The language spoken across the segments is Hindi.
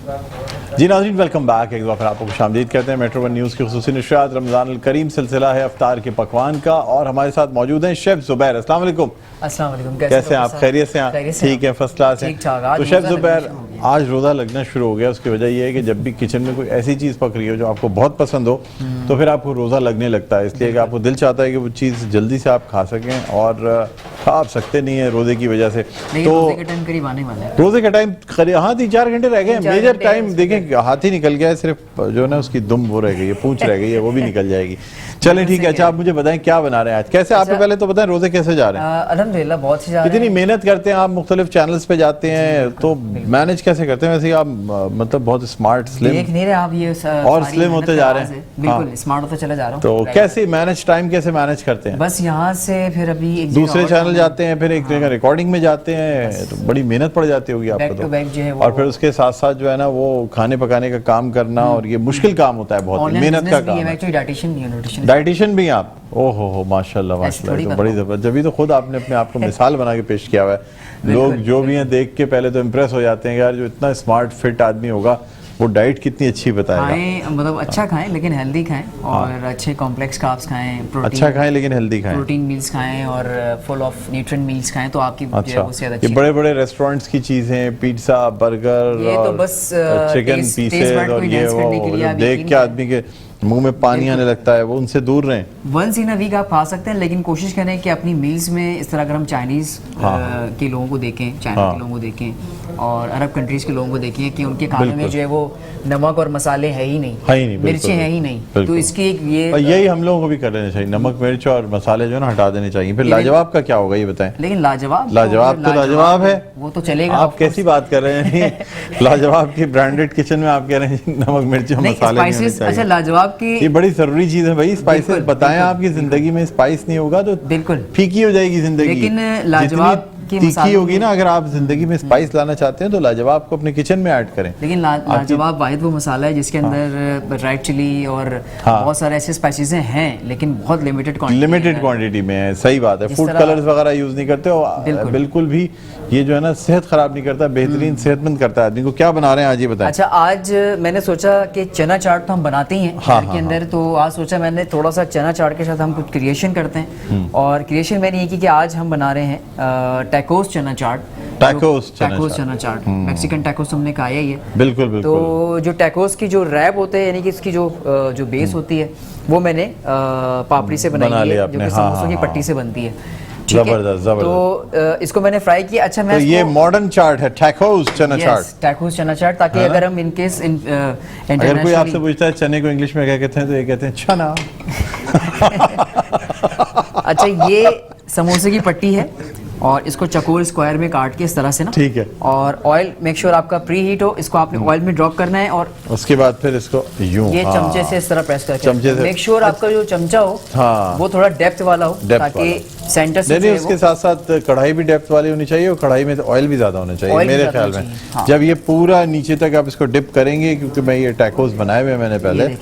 जी नाज़रीन, वेलकम बैक। एक बार फिर आपको खुशामदीद कहते हैं। मेट्रो वन न्यूज़ की खुसूसी नशरियात रमज़ान अल करीम सिलसिला है अफ्तार के पकवान का, और हमारे साथ मौजूद हैं शेफ़ ज़ुबैर। अस्सलाम वालेकुम। अस्सलाम वालेकुम। कैसे हैं आप? खैरियत से हैं? ठीक है, फर्स्ट क्लास है। तो शेफ़ ज़ुबैर, आज रोज़ा लगना शुरू हो गया। उसकी वजह यह है कि जब भी किचन में कोई ऐसी चीज़ पक रही हो जो आपको बहुत पसंद हो तो फिर आपको रोज़ा लगने लगता है, इसलिए कि आपको दिल चाहता है कि वो चीज़ जल्दी से आप खा सकें, और खा आप सकते नहीं है रोज़े की वजह से। तो रोज़े के टाइम करीब आने वाला है। रोज़े का टाइम हाँ 3-4 घंटे रह गए। मेजर टाइम देखें, हाथ ही निकल गया है, सिर्फ जो है ना उसकी दुम वो रह गई है, पूंछ रह गई है, वो भी निकल जाएगी। चलें ठीक है। अच्छा, आप मुझे बताएं क्या बना रहे हैं आज? कैसे आप पहले तो बताएं रोज़े कैसे जा रहे हैं? अल्हम्दुलिल्लाह बहुत ही जा रहे हैं। इतनी मेहनत करते हैं आप, मुख्तलिफ चैनल्स पे जाते हैं, तो मैनेज कैसे करते हैं? वैसे आप मतलब बहुत स्मार्ट स्लिम देख नहीं रहे आप, ये और स्लिम होते जा रहे हैं। बिल्कुल स्मार्ट होते चले जा रहा हूं। तो कैसे मैनेज टाइम कैसे मैनेज करते हैं? बस यहाँ से फिर अभी एक दूसरे चैनल जाते हैं, फिर एक जगह रिकॉर्डिंग में जाते हैं, तो बड़ी मेहनत पड़ जाती होगी आपको तो। बैक जो है और फिर उसके साथ साथ जो है ना वो खाने पकाने का काम करना, और ये मुश्किल काम होता है, बहुत मेहनत का काम है। डाइटिशियन भी आप? ओहो हो, माशाल्लाह माशाल्लाह, तो बड़ी जबरदस्त। जब भी तो खुद आपने अपने आप को मिसाल बना के पेश किया हुआ है। लोग जो भी हैं देख के पहले तो इम्प्रेस हो जाते हैं, यार जो इतना स्मार्ट फिट आदमी होगा वो डाइट कितनी अच्छी बताएगा। मतलब अच्छा खाएं लेकिन हेल्दी खाएं, और अच्छे कॉम्प्लेक्स कार्ब्स खाएं, प्रोटीन अच्छा खाएं लेकिन हेल्दी खाएं, प्रोटीन मील्स खाएं, और फुल ऑफ न्यूट्रिएंट मील्स खाएं, तो आपकी अच्छा। ये बड़े बड़े रेस्टोरेंट्स की चीजें, पिज्जा, बर्गर, ये तो बस चिकन पीसेज, और ये वो देख के आदमी के मुंह में पानी आने लगता है, वो उनसे दूर रहें। वंस इन अ वीक आप खा सकते हैं, लेकिन कोशिश करें कि अपनी मील्स में इस तरह, अगर हम चाइनीज़ के लोगों को देखें, चाइना के लोगों को देखें, और अरब कंट्रीज़ के लोगों को देखें कि उनके खाने में जो है वो नमक और मसाले है ही नहीं, मिर्चें है ही नहीं। तो इसकी एक यही हम लोगों को भी कर लेना चाहिए, नमक मिर्च और मसाले जो है ना हटा देने चाहिए। फिर लाजवाब का क्या होगा ये बताएं? लेकिन लाजवाब तो लाजवाब है, वो तो चलेगा। आप कैसी बात कर रहे हैं? लाजवाब की ब्रांडेड किचन में आप कह रहे हैं नमक मिर्च और मसाले नहीं होने चाहिए। अच्छा, लाजवाब की ये बड़ी जरूरी चीज है भाई, स्पाइसेस। बताएं, आपकी जिंदगी में स्पाइस नहीं होगा तो बिल्कुल फीकी हो जाएगी जिंदगी। लेकिन लाजवाब तीखी होगी ना, अगर आप जिंदगी में स्पाइस लाना चाहते हैं तो लाजवाब को अपने किचन में ऐड करें। लेकिन लाजवाब वाहिद वो मसाला है जिसके अंदर रेड चिली और बहुत सारे ऐसे स्पाइसेस हैं, लेकिन बहुत लिमिटेड क्वांटिटी में है। सही बात है। फूड कलर्स वगैरह यूज नहीं करते हो बिल्कुल भी। ये जो है ना सेहत खराब नहीं करता, बेहतरीन सेहतमंद करता है आदमी को। क्या बना रहे हैं आज ये बताएं? अच्छा, आज मैंने सोचा कि चना चाट तो हम बनाते ही हैं घर के अंदर, तो आज सोचा मैंने थोड़ा सा चना चाट के साथ हम कुछ क्रिएशन करते हैं। और क्रिएशन मैंने ये की कि आज हम बना रहे हैं टैकोस चना चाट। टैकोस चना चाट, मैक्सिकन टैकोस हमने कहा है ये। बिल्कुल बिल्कुल। तो जो टैकोस की जो रैप होते हैं, यानी कि इसकी जो बेस होती है, वो मैंने पापड़ी से बनाई है, जो कि समोसों की पट्टी से बनती है। जबरदस्त। तो इसको मैंने फ्राई किया। अच्छा, मैं तो ये मॉडर्न चाट है, टैकोस चना चाट। टैकोस चना चाट, ताकि अगर हम इनकेस अगर कोई आपसे पूछता है चने को इंग्लिश में क्या कहते हैं, तो ये कहते हैं चना। अच्छा, ये समोसे की पट्टी है, और इसको चकोर स्क्वायर में काट के इस तरह से ना, ठीक है। और ऑयल मेक श्योर आपका प्री हीट हो, इसको आपने ऑयल में ड्रॉप करना है, और उसके बाद फिर इसको यूं ये चमचे से इस तरह प्रेस करके मेक श्योर आपका जो चमचा हो वो थोड़ा डेप्थ वाला हो, ताकि सेंटर से नहीं, उसके साथ साथ कढ़ाई भी डेप्थ वाली होनी चाहिए, और कढ़ाई में तो ऑयल भी ज्यादा होना चाहिए मेरे ख्याल में। जब ये पूरा नीचे तक आप इसको डिप करेंगे, क्योंकि मैं ये टैकोस बनाए हुए मैंने पहले,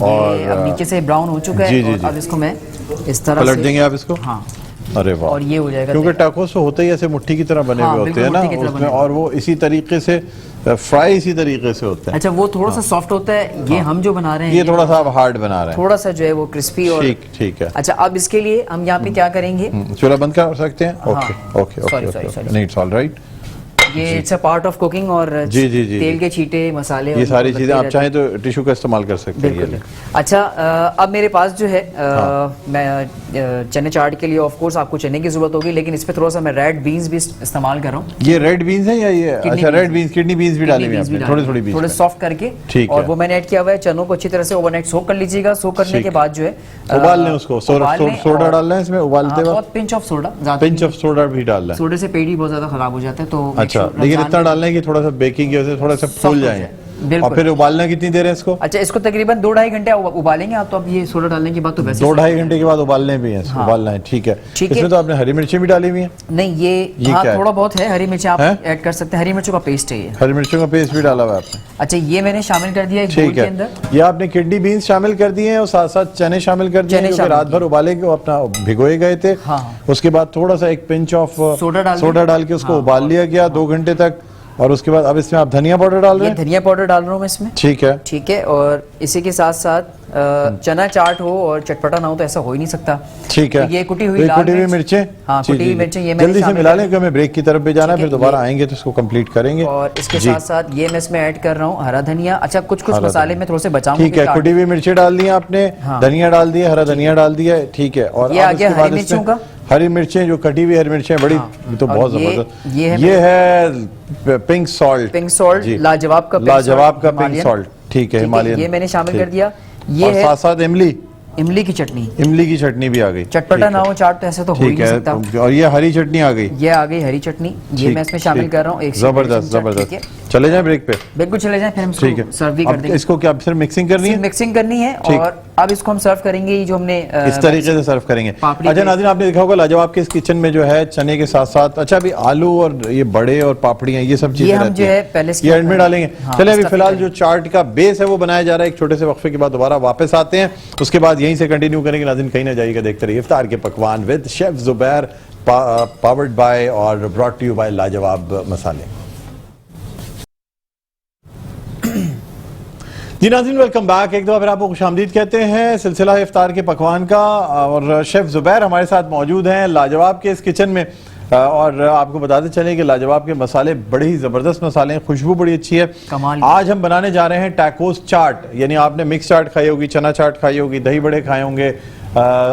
और अब नीचे से ब्राउन हो चुका है, अब इसको मैं इस तरह पलट देंगे आप इसको। हाँ, अरे वाह, और ये हो जाएगा, क्योंकि टैकोस तो होते ही ऐसे मुट्ठी की तरह बने हुए होते हैं ना उसमें, और वो इसी तरीके से फ्राई इसी तरीके से होते हैं। अच्छा, वो थोड़ा सा सॉफ्ट होता है, ये हम जो बना रहे हैं ये थोड़ा सा आप हार्ड बना रहे हैं, थोड़ा सा जो है वो क्रिस्पी। और ठीक है। अच्छा, अब इसके लिए हम यहाँ पे क्या करेंगे, चूल्हा बंद कर सकते हैं? ओके, नहीं, इट्स ऑल राइट। ये it's a part of cooking, और जी तेल के छींटे, मसाले, ये सारी चीजें आप चाहें तो टिश्यू का इस्तेमाल कर सकते हैं। अच्छा, अब मेरे पास जो है मैं चने चाट के लिए ऑफ कोर्स आपको चने की जरूरत होगी, लेकिन इस पे थोड़ा सा मैं रेड बीन्स भी इस्तेमाल कर रहा हूँ। ये रेड बीन्स है या ये? अच्छा, रेड बीन्स, किडनी बीन्स भी डाली हुई है, थोड़े सॉफ्ट करके, और वो मैंने ऐड किया हुआ है। चनों को अच्छी तरह से ओवरनाइट सोक कर लीजिएगा। सोक करने के बाद जो है उबाल लें उसको, सोडा डालना है इसमें उबालते वक्त, पिंच ऑफ सोडा भी डालना है। सोडे से पेट ही बहुत ज्यादा खराब हो जाता है, तो अच्छा, लेकिन इतना डालना है कि थोड़ा सा बेकिंग की वजह से थोड़ा सा फूल जाए। और फिर उबालना कितनी देर है इसको? अच्छा, इसको तकरीबन 2-2.5 घंटे उबालेंगे आप। तो अब ये सोडा डालने के बाद तो वैसे 2-2.5 घंटे के बाद उबालने भी है, उबालना है, ठीक है। इसमें तो आपने हरी मिर्ची भी डाली हुई है? नहीं, ये थोड़ा बहुत है, हरी मिर्ची आप ऐड कर सकते हैं। हरी मिर्चों का पेस्ट है ये, हरी मिर्चों का पेस्ट भी डाला हुआ है आपने? अच्छा, ये मैंने शामिल कर दिया है के अंदर। ये आपने किडनी बीन्स शामिल कर दिए हैं, और साथ साथ चने शामिल कर दिए हैं, रात भर उबाले के अपना भिगोए गए थे। उसके बाद थोड़ा सा एक पिंच ऑफ सोडा डाल के उसको उबाल लिया गया 2 घंटे तक। और उसके बाद अब इसमें आप धनिया पाउडर डाल रहे ये हैं? धनिया पाउडर डाल रहा हूँ मैं इसमें। ठीक है। ठीक है, और इसी के साथ साथ चना चाट हो और चटपटा ना हो तो ऐसा हो ही नहीं सकता। ठीक है। तो ये कुटी हुई लाल कुटी हुई मिर्च, मिर्चें, हाँ जी, कुटी हुई जी, मिर्चें ये मैंने जल्दी से शामिल मिला कर लें क्योंकि हमें ब्रेक की तरफ भी जाना है, ठीक है, फिर दोबारा ये- आएंगे तो इसको कंप्लीट करेंगे। और इसके जी। साथ साथ ये मैं इसमें ऐड कर रहा हूँ हरा धनिया। अच्छा कुछ हरा मसाले धनिया। में थोड़े से बचाऊंगा। ठीक है, कुटी हुई मिर्ची डाल दी आपने, हाँ। धनिया डाल दिया, हरा धनिया डाल दिया, ठीक है। और ये अब आ गया उसके बाद हरी इसमें मिर्चों का। हरी मिर्चें, जो कटी हुई हरी मिर्चें बड़ी, ये तो और बहुत ये- जबरदस्त। ये है- ये है पिंक सॉल्ट। पिंक सॉल्ट, जी। लाजवाब का पिंक लाजवाब सॉल्ट, का पिंक हिमालयन। सॉल्ट, ठीक है, हिमालयन। ये मैंने शामिल ठीक। कर दिया। ये और है साथ साथ इमली, इमली की चटनी। इमली की चटनी भी आ गई। चटपटा ना हो चाट तो ऐसे तो हो ही ठीक नहीं है, सकता। और ये हरी चटनी आ गई। ये आ गई हरी चटनी, ये ठीक, मैं इसमें शामिल ठीक। कर रहा हूँ। एक जबरदस्त जबरदस्त। चले जाएं ब्रेक पे? बिल्कुल चले जाएं, फिर हम ठीक है, इसको सर्व भी कर अब देंगे। इसको क्या सिर्फ मिक्सिंग करनी है? मिक्सिंग करनी है ठीक। और अब इसको हम सर्व करेंगे। ये जो हमने इस तरीके से सर्व करेंगे। पापड़ी अच्छा के- नाज़रीन, आपने देखा होगा लाजवाब के इस किचन में जो है चने के साथ साथ, अच्छा अभी आलू और ये बड़े और पापड़ियां, ये सब चीजें हम रहती जो हैं। है पहले इसके ये एंड में ऊपर- डालेंगे। हाँ, चले अभी stuffing फिलहाल करेंगे। जो चाट का बेस है वो बनाया जा रहा है, एक छोटे से वक्फे के बाद दोबारा वापस आते हैं, उसके बाद यहीं से कंटिन्यू करेंगे। नाज़रीन कहीं ना जाइएगा, देखते रहिए इफ्तार के पकवान with chef Zubair, powered by और ब्रॉट टू यू बाय लाजवाब मसाले। जी नाज़रीन, वेलकम बैक। एक दफ़ा फिर आपको खुशामदीद कहते हैं सिलसिला है इफ्तार के पकवान का, और शेफ जुबैर हमारे साथ मौजूद हैं लाजवाब के इस किचन में। और आपको बताते चलें कि लाजवाब के मसाले बड़े ही ज़बरदस्त मसाले हैं, खुशबू बड़ी अच्छी है। कमाल। आज हम बनाने जा रहे हैं टैकोस चाट, यानी आपने मिक्स चाट खाई होगी, चना चाट खाई होगी, दही बड़े खाए होंगे,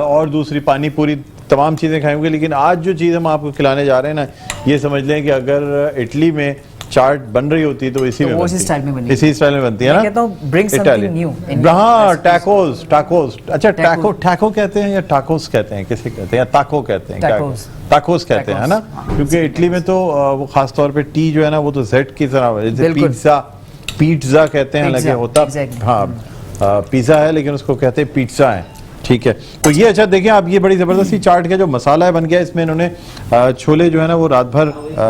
और दूसरी पानी पूरी, तमाम चीज़ें खाई होंगी। लेकिन आज जो चीज़ हम आपको खिलाने जा रहे हैं ना, ये समझ लें कि अगर इटली में चाट बन रही होती तो इसी में वो इसी बनती। स्टाइल में बनी। इसी स्टाइल में बनती है ना। मैं कहता हूँ bring something Italian। new in हाँ, recipes। Tacos tacos. अच्छा Tacos। टैको कहते हैं या टाकोस कहते हैं, किसे कहते हैं, या ताको कहते हैं? Tacos। टाकोस कहते हैं, है ना? हाँ। क्योंकि इटली में तो वो खास तौर पे टी जो है ना, वो तो जेड की तरह, जैसे बिल्कुल। पिज्जा कहते हैं, लगे Pizza, होता, exactly। हाँ पिज्जा है लेकिन उसको कहते हैं पिज्जा है। ठीक है, तो ये अच्छा देखिए आप, ये बड़ी जबरदस्ती चाट का जो मसाला है बन गया। इसमें इन्होंने छोले जो है ना वो रात भर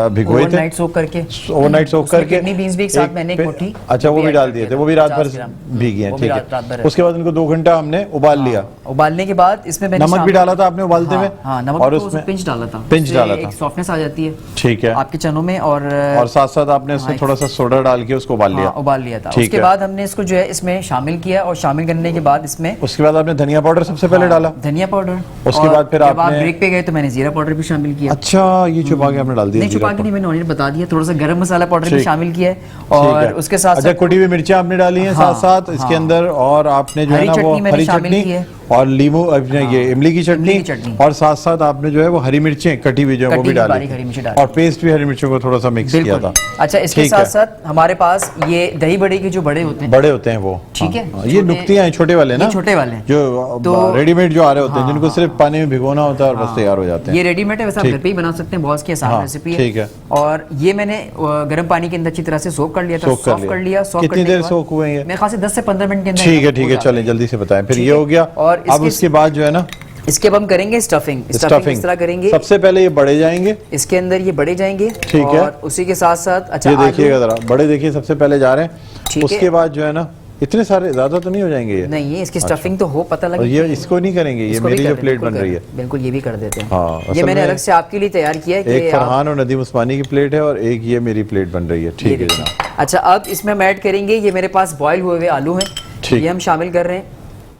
भिगोए थे, ओवरनाइट सोक करके। ओवरनाइट सोक उसमें करके। किडनी बीन्स भी एक साथ मैंने एक मुट्ठी अच्छा वो भी add डाल कर दिए दिया थे, था, वो भी रात भर 50 ग्राम। भीगी हैं। वो भी ठीक रात भर है, है। उसके बाद इनको 2 घंटा हमने उबाल लिया। उबालने के बाद इसमें मैंने नमक भी डाला था आपने उबालते हुए? हाँ, नमक और तो उसमें पिंच डाला था, पिंच उससे डाला था। एक सॉफ्टनेस आ जाती है ठीक है, आपके चनों में। और और साथ साथ आपने उसमें थोड़ा सा सोडा डाल के उसको उबाल लिया। हाँ, उबाल लिया था। ठीक उसके है। बाद हमने इसको जो है इसमें शामिल किया, और शामिल करने के बाद इसमें उसके बाद आपने धनिया पाउडर सबसे पहले डाला। धनिया पाउडर। उसके बाद फिर जब आप आपने- ब्रेक पे गए तो मैंने जीरा पाउडर भी शामिल किया। अच्छा, ये छुपा के आपने डाल दिया? नहीं छुपा के नहीं, मैंने ऑनियन बता दिया। थोड़ा सा गरम मसाला पाउडर भी ठीक। शामिल किया है, ठीक और है। उसके साथ अच्छा, कुटी हुई मिर्ची आपने डाली है हाँ, साथ साथ इसके हाँ। अंदर, और आपने जो है हरी ना वो चटनी मैंने हरी शामिल चटनी की है। और लीमू, ये इमली की की चटनी, चटनी। और साथ साथ आपने जो है वो हरी मिर्चें कटी हुई जो है वो कटी भी हुई डाली बारीक हरी मिर्ची डाली। और पेस्ट भी हरी मिर्चों को थोड़ा सा मिक्स किया बिल्कुल। था। अच्छा, इसके ठीक साथ है। साथ हमारे पास ये दही बड़े के जो बड़े होते हैं, बड़े होते हैं वो, ठीक है, हाँ, ये नुक्तियां हैं छोटे वाले ना, ये छोटे वाले हैं। जो तो- रेडीमेड जो आ रहे होते हैं, हाँ, जिनको सिर्फ पानी में भिगोना होता है और बस तैयार हो जाते हैं। ये रेडीमेड है, वैसे आप ठीक। घर पे ही बना सकते हैं, बहुत की आसान हाँ, रेसिपी है। ठीक है। और ये मैंने गर्म पानी के अंदर अच्छी तरह से सोक कर लिया था, सोक कर सॉफ्ट लिया। कर लिया। सॉफ्ट कितनी करने देर के बाद सोक हुए ये? मेरे ख्याल से 10 से 15 मिनट के अंदर। ठीक है, चलें जल्दी से बताएं। फिर ठीक ये है। हो गया, और अब इसके- उसके बाद जो है ना, इसके अब हम करेंगे स्टफिंग। स्टफिंग इस तरह करेंगे, सबसे पहले ये बड़े जाएंगे, इसके अंदर ये बड़े जाएंगे। ठीक है। और उसी के साथ साथ अच्छा ये आलू- देखिएगा जरा, बड़े देखिए सबसे पहले जा रहे ठीक हैं। है। उसके बाद जो है ना, इतने सारे ज्यादा तो नहीं हो जाएंगे ये? नहीं, इसकी स्टफिंग तो हो, पता लगे। और ये इसको नहीं करेंगे, ये इसको भी मेरी कर जो दें, प्लेट बिल्कुल बन कर रही है। दें, बिल्कुल ये भी कर देते हैं। हाँ, ये असल मैंने में अलग से आपके लिए तैयार किया है कि एक आप- फरहान और नदीम उस्मानी की प्लेट है और एक ये मेरी प्लेट बन रही है। ये ठीक है देखिए। जनाब। अच्छा, अब इसमें हम ऐड करेंगे, ये मेरे पास बॉयल हुए हुए आलू हैं, ठीक। ये हम शामिल कर रहे हैं।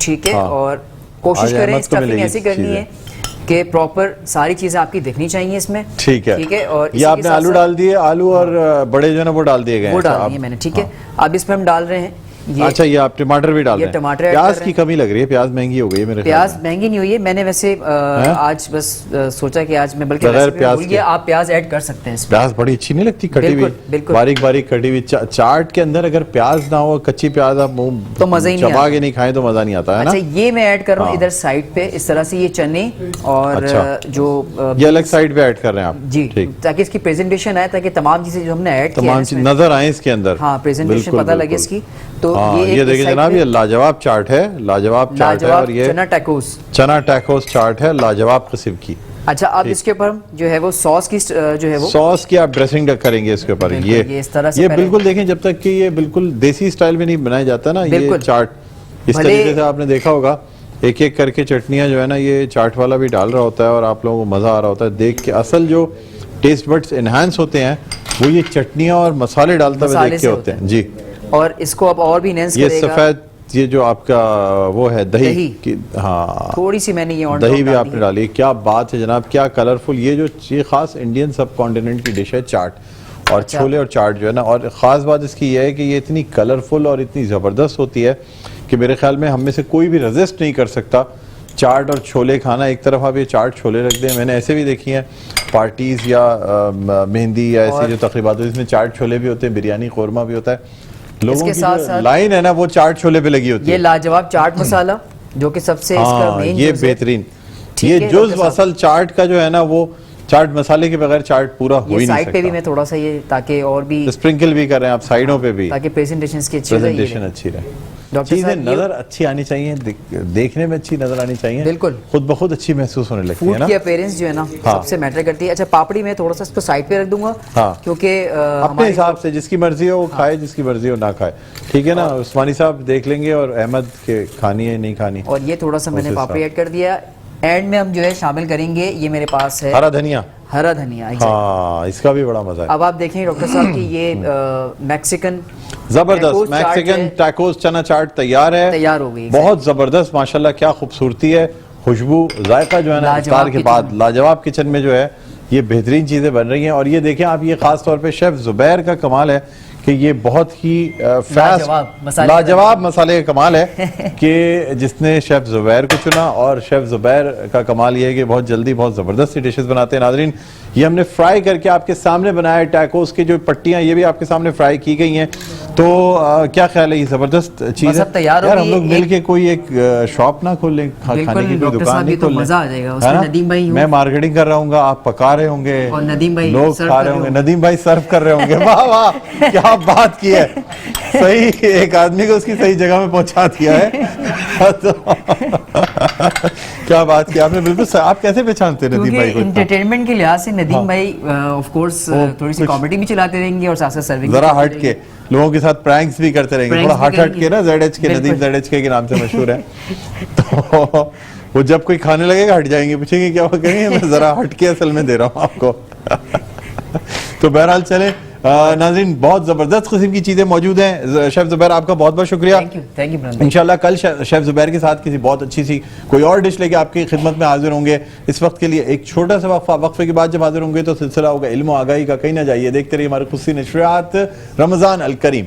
ठीक है, हाँ। और कोशिश आज करें अहमद को स्टफिंग मिलेगी ऐसी करनी चीज़ें। है कि प्रॉपर सारी चीजें आपकी दिखनी चाहिए इसमें। ठीक है, ठीक है। और ये इसी के आपने साथ आलू साथ- डाल दिए, आलू और बड़े जो है ना वो डाल दिए गए वो हैं। डाल अच्छा, दिए अब- मैंने। ठीक है, हाँ। अब इसमें हम डाल रहे हैं ये। अच्छा, ये आप टमाटर भी डाल ये रहे हैं? टमाटर ऐड प्याज कर रहे की कमी लग रही है, प्याज महंगी हो गई है मेरे ख्याल प्याज में। महंगी नहीं हुई है, मैंने वैसे आज बस सोचा कि आज मैं बल्कि बगैर रेसिपी प्याज भूल के। गया, आप प्याज ऐड कर सकते हैं इसमें। प्याज बड़ी अच्छी नहीं लगती कटी हुई, बिल्कुल, बिल्कुल। बारीक बारीक कटी हुई चाट के अंदर अगर प्याज ना हो, कच्ची प्याज आप मुंह तो मजा ही नहीं चबा आता। के नहीं खाएं तो मजा नहीं आता है ना। अच्छा, ये मैं ऐड कर रहा हूँ हाँ। इधर साइड पे, इस तरह से ये चने और अच्छा। जो ये अलग साइड पे ऐड कर रहे हैं आप? जी, ठीक, ताकि इसकी प्रेजेंटेशन आए, ताकि तमाम चीजें जो हमने ऐड किया तमाम है चीज इसमें- नजर आए इसके अंदर। हाँ, प्रेजेंटेशन बिल्कुल, पता लगे बिल्कुल। इसकी। तो हाँ, ये ये देखिए जनाब, ये लाजवाब चाट है, लाजवाब चाट है। लाजवाब और ये चना टैकोस। चना टैकोस चाट है, लाजवाब किस्म की। अच्छा, अब इसके ऊपर हम जो है वो सॉस की जो है वो सॉस की आप ड्रेसिंग करेंगे इसके ऊपर। बिल्कुल, ये इस तरह से ये पहले- बिल्कुल देखें, जब तक कि ये बिल्कुल देसी स्टाइल में नहीं बनाया जाता ना ये बिल्कुल। चाट, इस भले- तरीके से आपने देखा होगा एक एक करके चटनियां जो है ना, ये चाट वाला भी डाल रहा होता है और आप लोगों को मजा आ रहा होता है देख के। असल जो टेस्ट बड्स इनहांस होते हैं वो ये चटनियाँ और मसाले डालते हुए देख के होते हैं जी। और इसको अब और भी इनहेंस ये करेगा। सफेद ये जो आपका वो है दही की, हाँ थोड़ी सी मैंने ये दही भी आपने डाली। क्या बात है जनाब, क्या कलरफुल। ये खास इंडियन सब कॉन्टिनेंट की डिश है चाट। और छोले और चाट जो है ना, और ख़ास बात इसकी ये है कि ये इतनी कलरफुल और इतनी ज़बरदस्त होती है कि मेरे ख्याल में हम में से कोई भी रेजिस्ट नहीं कर सकता चाट और छोले खाना। एक तरफ आप ये चाट छोले रख दें, मैंने ऐसे भी देखी हैं पार्टीज़ या मेहंदी या ऐसी जो तकरीबात होती है इसमें चाट छोले भी होते हैं, बिरयानी कौरमा भी होता है। लोगों की जो लाइन है ना वो चाट छोले पे लगी होती है। ये लाजवाब चाट मसाला जो कि सबसे इसका मेन ये बेहतरीन, ये जुज़ असल चाट का जो है ना वो चाट मसाले के बगैर चाट पूरा हो ही नहीं सकता। साइड पे भी मैं थोड़ा सा ये ताकि और भी स्प्रिंकल भी कर रहे हैं आप साइडों पे भी, ताकि प्रेजेंटेशन की अच्छी रहे। चीजें नजर अच्छी आनी चाहिए, देखने में अच्छी नजर आनी चाहिए, बिल्कुल खुद ब खुद अच्छी महसूस होने लगती है ना। फूड की अपीयरेंस जो है ना सबसे मैटर करती है। अच्छा पापड़ी में थोड़ा सा इसको साइड पे रख दूंगा क्योंकि अपने हिसाब से जिसकी मर्जी हो वो खाए, जिसकी मर्जी हो ना खाए, ठीक है ना। उस्मानी साहब देख लेंगे और अहमद के खानी है नहीं खानी। और ये थोड़ा सा मैंने पापड़ी ऐड कर दिया। एंड में हम जो है शामिल करेंगे, ये मेरे पास है हरा धनिया। हाँ, इसका भी बड़ा मजा है। अब आप देखें डॉक्टर साहब कि ये मैक्सिकन जबरदस्त मैक्सिकन टैकोस चना चाट तैयार हो गई। बहुत जबरदस्त माशाल्लाह, क्या खूबसूरती है, खुशबू जायका जो है ना इफ्तार के बाद लाजवाब किचन में जो है ये बेहतरीन चीजें बन रही हैं। और ये देखें आप, ये खास तौर पे शेफ जुबैर का कमाल है कि ये बहुत ही लाजवाब मसाले का कमाल है कि जिसने शेफ जुबैर को चुना। और शेफ जुबैर का कमाल ये है कि बहुत जल्दी बहुत ज़बरदस्त डिशेस बनाते हैं। नाजरीन ये हमने फ्राई करके आपके सामने बनाया है, टैकोस की जो पट्टियां ये भी आपके सामने फ्राई की गई हैं। तो क्या ख्याल है, ये ज़बरदस्त चीज़ है यार। हम लोग मिलके कोई एक शॉप ना खोल लें, खाने की कोई दुकान नहीं खोल लें। मैं मार्केटिंग कर रहा हूँ, आप पका रहे होंगे, लोग खा रहे होंगे, नदीम भाई सर्व कर रहे होंगे। वाह वाह क्या बात की है, सही एक आदमी को उसकी सही जगह में पहुंचा दिया है। तो क्या बात की आपने, बिल्कुल। आप कैसे पहचानते हैं नदीम भाई को? एंटरटेनमेंट के लिहाज से नदीम भाई ऑफ कोर्स थोड़ी सी कॉमेडी भी चलाते रहेंगे और साथ साथ सर्विंग जरा हट के लोगों के साथ प्रैंक्स भी करते रहेंगे, थोड़ा हट के ना। ZH के नदीम ZH के नाम से मशहूर है। तो वो जब कोई खाने लगेगा हट जाएंगे, पूछेंगे क्या वो, कहेंगे मैं जरा हट के असल में दे रहा हूँ आपको। तो बहरहाल चले नाज़रीन, बहुत ज़बरदस्त किस्म की चीज़ें मौजूद हैं। शेफ़ ज़ुबैर आपका बहुत बहुत शुक्रिया। Thank you. इंशाल्लाह कल शेफ़ ज़ुबैर के साथ किसी बहुत अच्छी सी कोई और डिश लेके आपकी खिदमत में हाजिर होंगे। इस वक्त के लिए एक छोटा सा वक्फे के बाद जब हाजिर होंगे तो सिलसिला होगा इल्म व आगाही का। कहीं ना जाइए, देखते रहिए हमारे खुशी नशरियात रमज़ान अल करीम।